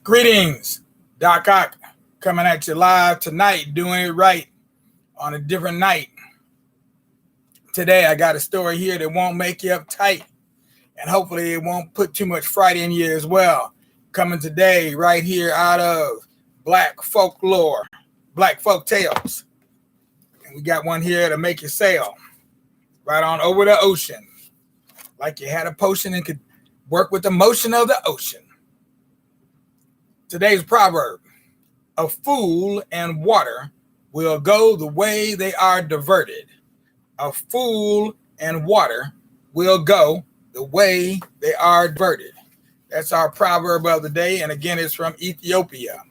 Greetings, Doc Ock, coming at you live tonight, doing it right on a different night. Today, I got a story here that won't make you uptight, and hopefully it won't put too much fright in you as well. Coming today, right here out of Black Folklore, Black Folk Tales. And we got one here to make you sail right on over the ocean, like you had a potion and could work with the motion of the ocean. Today's proverb: a fool and water will go the way they are diverted. A fool and water will go the way they are diverted. That's our proverb of the day. And again, it's from Ethiopia.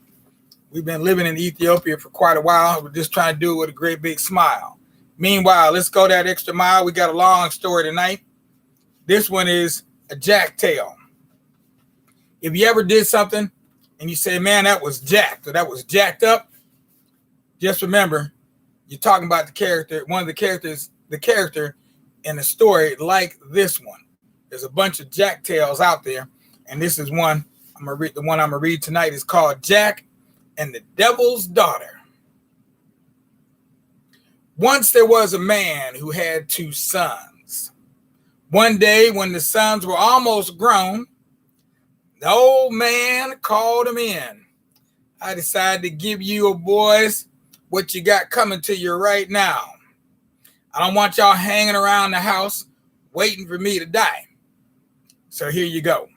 We've been living in Ethiopia for quite a while. We're just trying to do it with a great big smile. Meanwhile, let's go that extra mile. We got a long story tonight. This one is a jack tale. If you ever did something and you say, man, that was jacked, or that was jacked up, just remember, you're talking about the character, one of the characters, the character in a story like this one. There's a bunch of jack tales out there, and this is one I'm gonna read. The one I'm gonna read tonight is called Jack and the Devil's Daughter. Once there was a man who had two sons. One day, when the sons were almost grown, the old man called them in. I decided to give you boys what you got coming to you right now. I don't want y'all hanging around the house waiting for me to die. So here you go.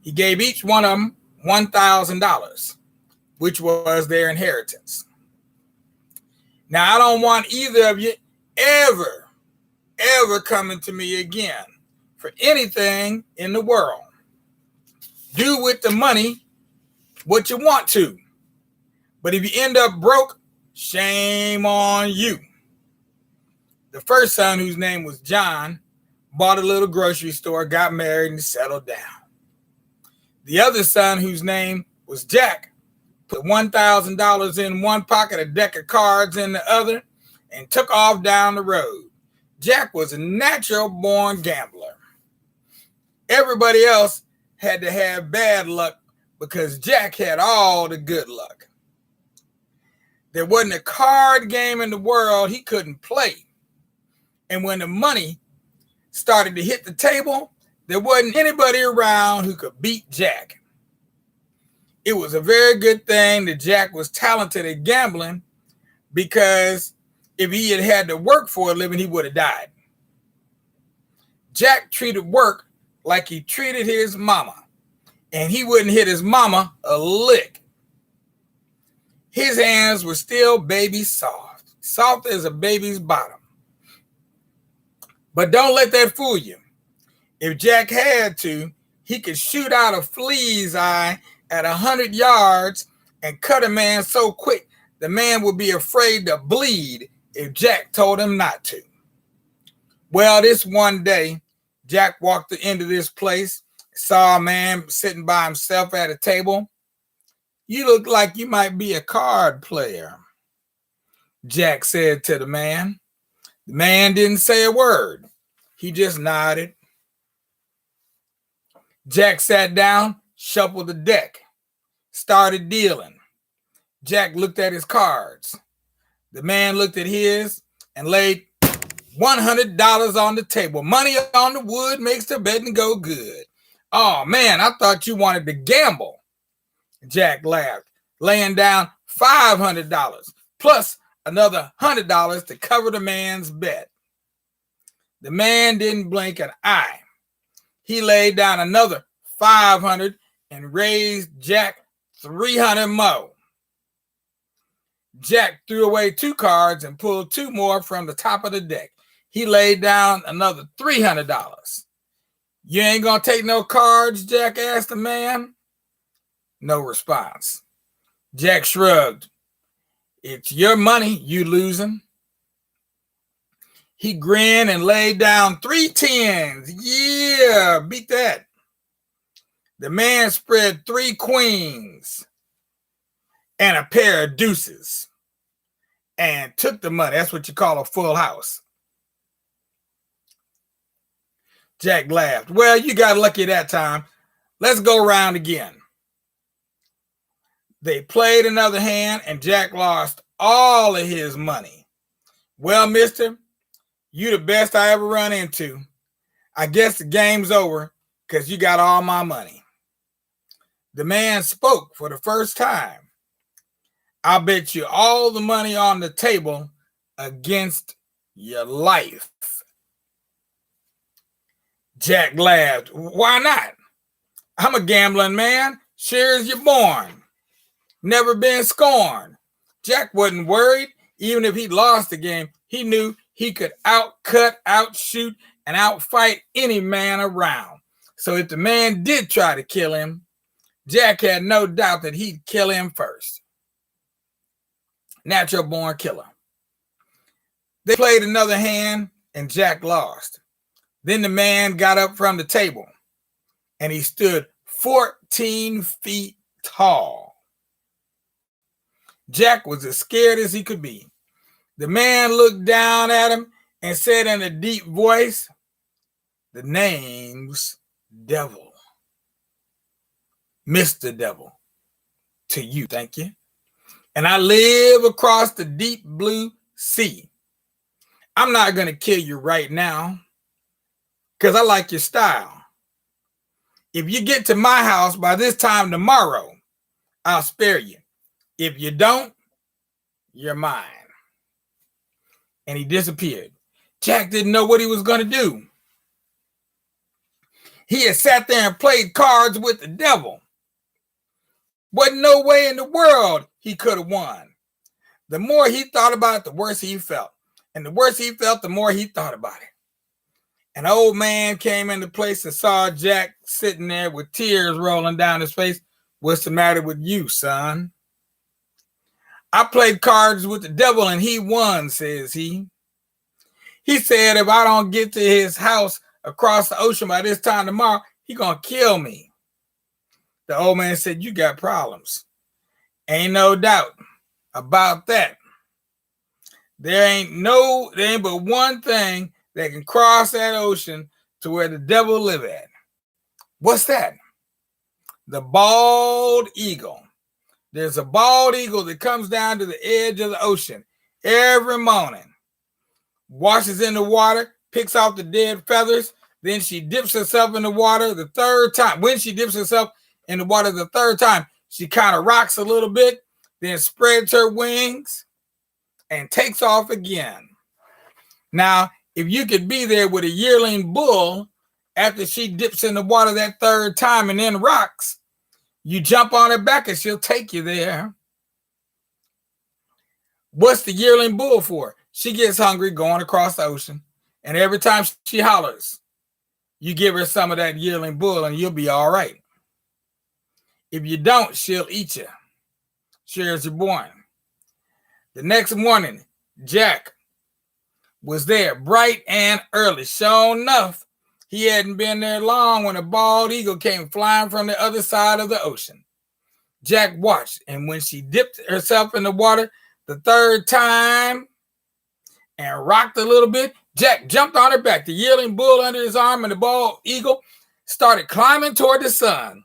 He gave each one of them $1,000, which was their inheritance. Now, I don't want either of you ever coming to me again for anything in the world. Do with the money what you want to. But if you end up broke, shame on you. The first son, whose name was John, bought a little grocery store, got married, and settled down. The other son, whose name was Jack, put $1,000 in one pocket, a deck of cards in the other, and took off down the road. Jack was a natural-born gambler. Everybody else had to have bad luck because Jack had all the good luck. There wasn't a card game in the world he couldn't play. And when the money started to hit the table, there wasn't anybody around who could beat Jack. It was a very good thing that Jack was talented at gambling, because if he had had to work for a living, he would have died. Jack treated work like he treated his mama, and he wouldn't hit his mama a lick. His hands were still baby soft, soft as a baby's bottom. But don't let that fool you. If Jack had to, he could shoot out a flea's eye at 100 yards and cut a man so quick the man would be afraid to bleed if Jack told him not to. Well, this one day, Jack walked into this place, saw a man sitting by himself at a table. You look like you might be a card player, Jack said to the man. The man didn't say a word. He just nodded. Jack sat down, shuffled the deck, started dealing. Jack looked at his cards. The man looked at his and laid $100 on the table. Money on the wood makes the betting go good. Oh, man, I thought you wanted to gamble. Jack laughed, laying down $500 plus another $100 to cover the man's bet. The man didn't blink an eye. He laid down another $500 and raised Jack $300 more. Jack threw away two cards and pulled two more from the top of the deck. He laid down another $300. You ain't gonna take no cards, Jack asked the man. No response. Jack shrugged. It's your money, you losing. He grinned and laid down 3 tens. Yeah, beat that. The man spread 3 queens and a pair of deuces and took the money. That's what you call a full house. Jack laughed. Well, you got lucky that time. Let's go around again. They played another hand, and Jack lost all of his money. Well, mister, you the best I ever run into. I guess the game's over because you got all my money. The man spoke for the first time. I'll bet you all the money on the table against your life. Jack laughed. Why not? I'm a gambling man, sure as you're born. Never been scorned. Jack wasn't worried. Even if he lost the game, he knew he could outcut, outshoot, and outfight any man around. So if the man did try to kill him, Jack had no doubt that he'd kill him first. Natural born killer. They played another hand, and Jack lost. Then the man got up from the table, and he stood 14 feet tall. Jack was as scared as he could be. The man looked down at him and said in a deep voice, the name's Devil. Mr. Devil, to you, thank you. And I live across the deep blue sea. I'm not going to kill you right now because I like your style. If you get to my house by this time tomorrow, I'll spare you. If you don't, you're mine. And he disappeared. Jack didn't know what he was going to do. He had sat there and played cards with the devil. Wasn't no way in the world he could have won. The more he thought about it, the worse he felt. And the worse he felt, the more he thought about it. An old man came into place and saw Jack sitting there with tears rolling down his face. What's the matter with you, son? I played cards with the devil and he won, says he. He said if I don't get to his house across the ocean by this time tomorrow, he gonna kill me. The old man said, you got problems. Ain't no doubt about that. There ain't but one thing that can cross that ocean to where the devil live at. What's that? The bald eagle. There's a bald eagle that comes down to the edge of the ocean every morning, washes in the water, picks off the dead feathers, then she dips herself in the water the third time. When she dips herself in the water the third time, she kind of rocks a little bit, then spreads her wings and takes off again. Now, if you could be there with a yearling bull after she dips in the water that third time and then rocks, you jump on her back and she'll take you there. What's the yearling bull for? She gets hungry going across the ocean, and every time she hollers, you give her some of that yearling bull and you'll be all right. If you don't, she'll eat you, sure as you're born. The next morning, Jack was there bright and early. Sure enough, he hadn't been there long when a bald eagle came flying from the other side of the ocean. Jack watched, and when she dipped herself in the water the third time and rocked a little bit, Jack jumped on her back, the yearling bull under his arm, and the bald eagle started climbing toward the sun.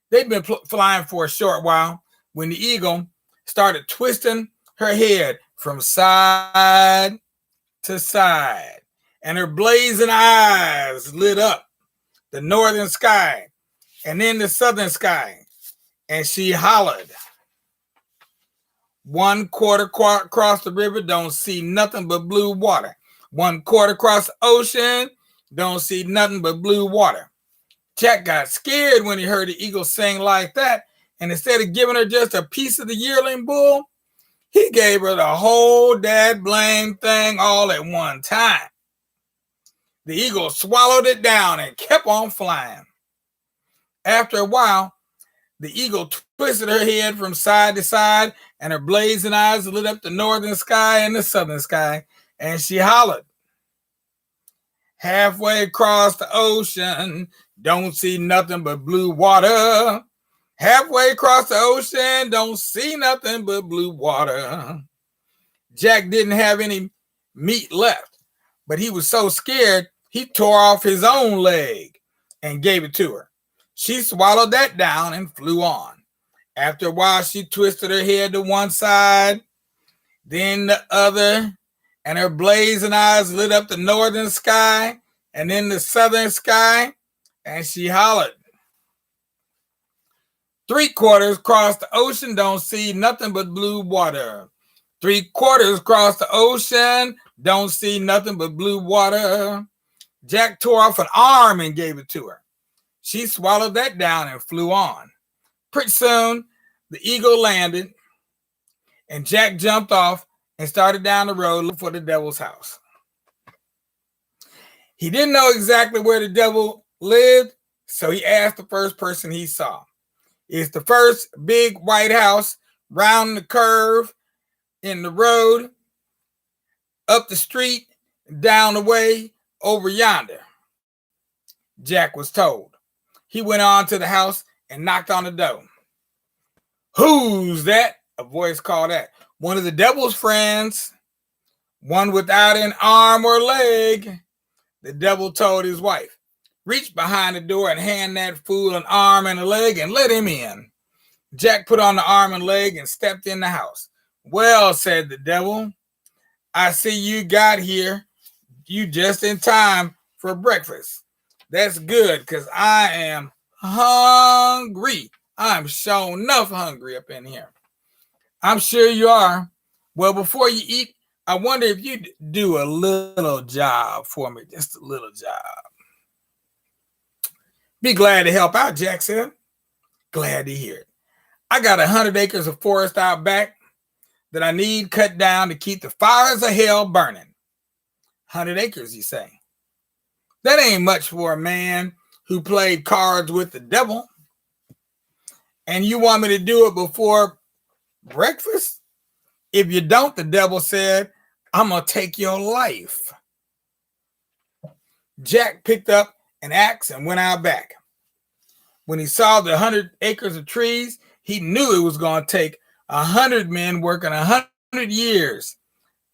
They'd been flying for a short while when the eagle started twisting her head from side to side, and her blazing eyes lit up the northern sky and then the southern sky, and she hollered. 1/4 across the river, don't see nothing but blue water. 1/4 across the ocean, don't see nothing but blue water. Jack got scared when he heard the eagle sing like that, and instead of giving her just a piece of the yearling bull, he gave her the whole dad blame thing all at one time. The eagle swallowed it down and kept on flying. After a while, the eagle twisted her head from side to side, and her blazing eyes lit up the northern sky and the southern sky, and she hollered. Halfway across the ocean, don't see nothing but blue water. Halfway across the ocean, don't see nothing but blue water. Jack didn't have any meat left, but he was so scared, he tore off his own leg and gave it to her. She swallowed that down and flew on. After a while, she twisted her head to one side, then the other, and her blazing eyes lit up the northern sky and then the southern sky, and she hollered, "Three-quarters across the ocean, don't see nothing but blue water. Three-quarters across the ocean, don't see nothing but blue water." Jack tore off an arm and gave it to her. She swallowed that down and flew on. Pretty soon, the eagle landed, and Jack jumped off and started down the road looking for the devil's house. He didn't know exactly where the devil lived, so he asked the first person he saw. It's the first big white house round the curve in the road, up the street, down the way, over yonder, Jack was told. He went on to the house and knocked on the door. "Who's that?" a voice called out. "One of the devil's friends, one without an arm or leg," the devil told his wife. "Reach behind the door and hand that fool an arm and a leg and let him in." Jack put on the arm and leg and stepped in the house. "Well," said the devil, "I see you got here. You just in time for breakfast. That's good, because I am hungry. I'm sure enough hungry up in here." "I'm sure you are. Well, before you eat, I wonder if you'd do a little job for me, just a little job." "Be glad to help out," Jack said. "Glad to hear it. I got 100 acres of forest out back that I need cut down to keep the fires of hell burning." 100 acres, you say? That ain't much for a man who played cards with the devil. And you want me to do it before breakfast? If you don't, the devil said, I'm going to take your life. Jack picked up an axe and went out back. When he saw the 100 acres of trees, he knew it was going to take 100 men working 100 years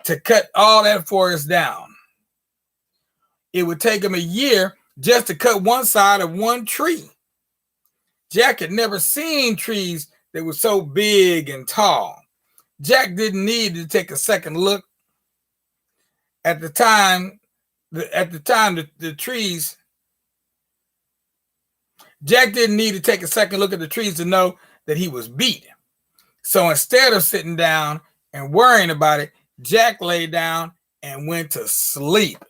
to cut all that forest down. It would take him a year just to cut one side of one tree. Jack had never seen trees that were so big and tall. Jack didn't need to take a second look. At the time, the trees. Jack didn't need to take a second look at the trees to know that he was beat. So instead of sitting down and worrying about it, Jack lay down and went to sleep.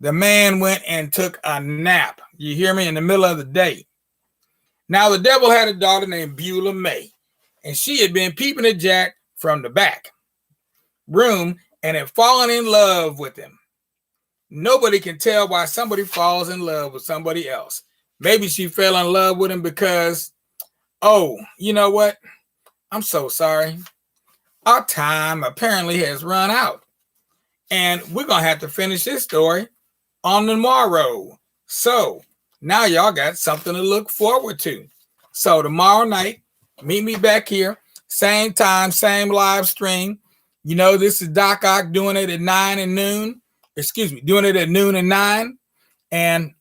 The man went and took a nap. You hear me? In the middle of the day. Now, the devil had a daughter named Beulah May, and she had been peeping at Jack from the back room and had fallen in love with him. Nobody can tell why somebody falls in love with somebody else. Maybe she fell in love with him because, oh, you know what? I'm so sorry. Our time apparently has run out. And we're going to have to finish this story on tomorrow. So now y'all got something to look forward to. So tomorrow night, meet me back here. Same time, same live stream. You know, this is Doc Ock doing it at 9 and noon. Doing it at noon and 9. And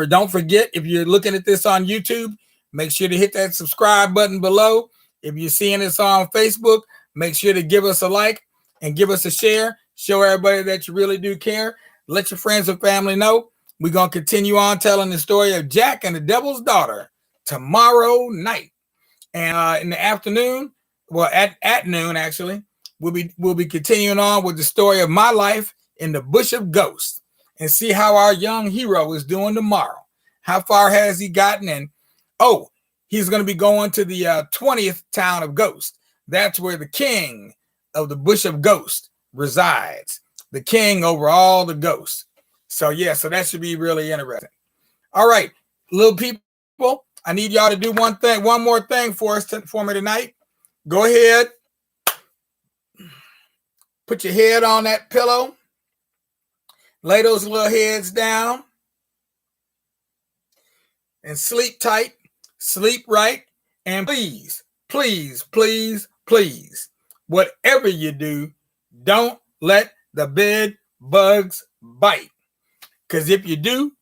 don't forget, if you're looking at this on YouTube, make sure to hit that subscribe button below. If you're seeing this on Facebook, make sure to give us a like and give us a share. Show everybody that you really do care. Let your friends and family know. We're going to continue on telling the story of Jack and the Devil's Daughter tomorrow night. And in the afternoon, well, at noon, actually, we'll be continuing on with the story of my life in the Bush of Ghosts and see how our young hero is doing tomorrow. How far has he gotten? And, he's going to be going to the 20th town of Ghost. That's where the king of the Bush of Ghost resides. The king over all the ghosts. So that should be really interesting. All right, little people, I need y'all to do one more thing for me tonight. Go ahead. Put your head on that pillow. Lay those little heads down. And sleep tight. Sleep right. And please, please, please, please, whatever you do, don't let the bed bugs bite. Because if you do,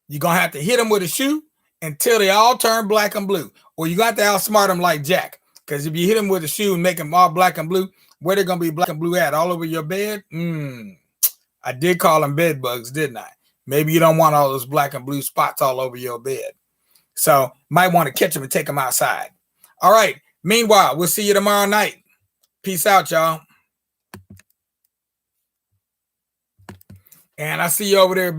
you're going to have to hit them with a shoe until they all turn black and blue. Or you got to outsmart them like Jack. Because if you hit them with a shoe and make them all black and blue, where they're going to be black and blue at? All over your bed? I did call them bed bugs, didn't I? Maybe you don't want all those black and blue spots all over your bed. So might want to catch them and take them outside. All right. Meanwhile, we'll see you tomorrow night. Peace out, y'all. And I see you over there.